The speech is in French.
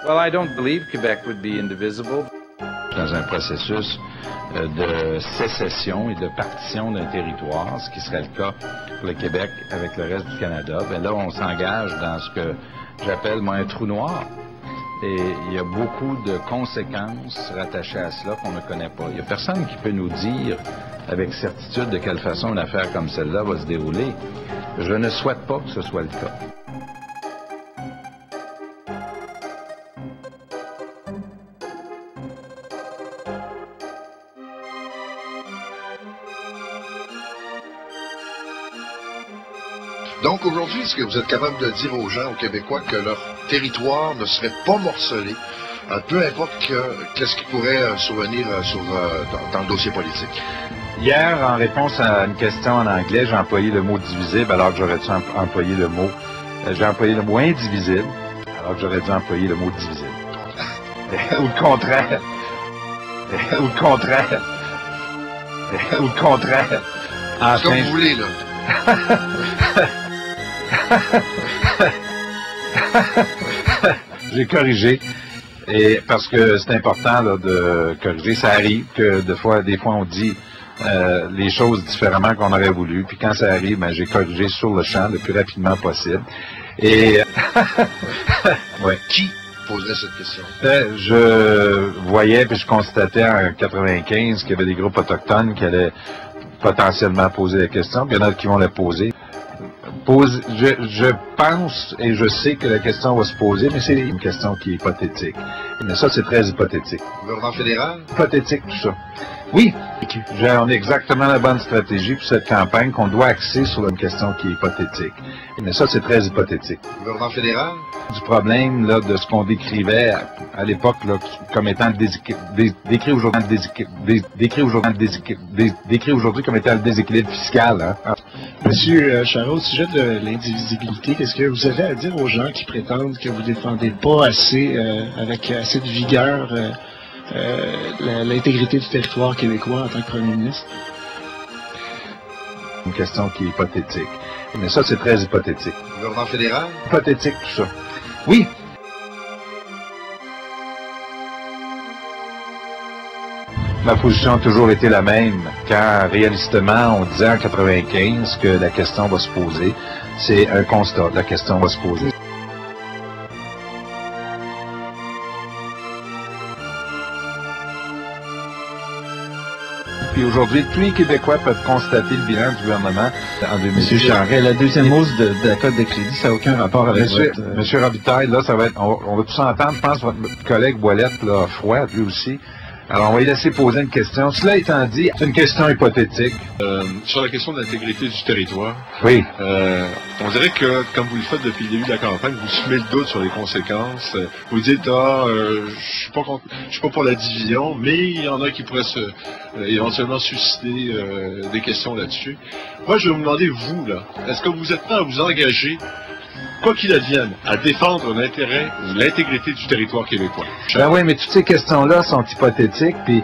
Well, I don't believe Quebec would be indivisible. Dans un processus de sécession et de partition d'un territoire, ce qui serait le cas pour le Québec avec le reste du Canada, bien là, on s'engage dans ce que j'appelle, moi, un trou noir. Et il y a beaucoup de conséquences rattachées à cela qu'on ne connaît pas. Il n'y a personne qui peut nous dire avec certitude de quelle façon une affaire comme celle-là va se dérouler. Je ne souhaite pas que ce soit le cas. Donc aujourd'hui, est-ce que vous êtes capable de dire aux gens, aux Québécois, que leur territoire ne serait pas morcelé, peu importe qu'est-ce qui pourrait survenir dans le dossier politique? Hier, en réponse à une question en anglais, j'ai employé le mot divisible alors que j'aurais dû employer le mot... j'ai employé le mot indivisible alors que j'aurais dû employer le mot divisible. Ou le contraire. Ou le contraire. Ou le contraire. C'est comme vous voulez, là. J'ai corrigé, et parce que c'est important là, de corriger. Ça arrive que des fois on dit les choses différemment qu'on aurait voulu, puis quand ça arrive, ben, j'ai corrigé sur le champ le plus rapidement possible. Et ouais. Qui poserait cette question? Je voyais, puis je constatais en 95 qu'il y avait des groupes autochtones qui allaient potentiellement poser la question, puis il y en a qui vont la poser. Je pense et je sais que la question va se poser, mais c'est une question qui est hypothétique. Mais ça, c'est très hypothétique. Gouvernement fédéral? Hypothétique, tout ça. Oui, on a exactement la bonne stratégie pour cette campagne qu'on doit axer sur une question qui est hypothétique. Mais ça, c'est très hypothétique. Gouvernement fédéral? Du problème là, de ce qu'on décrivait à l'époque là, comme étant décrit aujourd'hui comme étant le déséquilibre fiscal. Hein. Monsieur Charest, au sujet de l'indivisibilité, qu'est-ce que vous avez à dire aux gens qui prétendent que vous défendez pas assez, avec assez de vigueur, l'intégrité du territoire québécois en tant que premier ministre? Une question qui est hypothétique. Mais ça, c'est très hypothétique. Gouvernement fédéral? Hypothétique, tout ça. Oui. Ma position a toujours été la même. Quand réalistement on disait en 95 que la question va se poser, c'est un constat. La question va se poser. Puis aujourd'hui, tous les Québécois peuvent constater le bilan du gouvernement en 2010. Monsieur Charest, la deuxième hausse de la cote de crédit, ça n'a aucun rapport avec Monsieur Robitaille, là, ça va être, on va tous entendre, je pense, votre collègue Ouellette, là, froid, lui aussi. Alors, on va lui laisser poser une question. Cela étant dit, c'est une question hypothétique. Sur la question de l'intégrité du territoire, oui. On dirait que, comme vous le faites depuis le début de la campagne, vous semez le doute sur les conséquences. Vous dites, je suis pas pour la division, mais il y en a qui pourraient éventuellement susciter des questions là-dessus. Moi, je vais vous demander, vous, là, est-ce que vous êtes prêt à vous engager, quoi qu'il advienne, à défendre l'intérêt ou l'intégrité du territoire québécois? Ben oui, mais toutes ces questions-là sont hypothétiques, puis...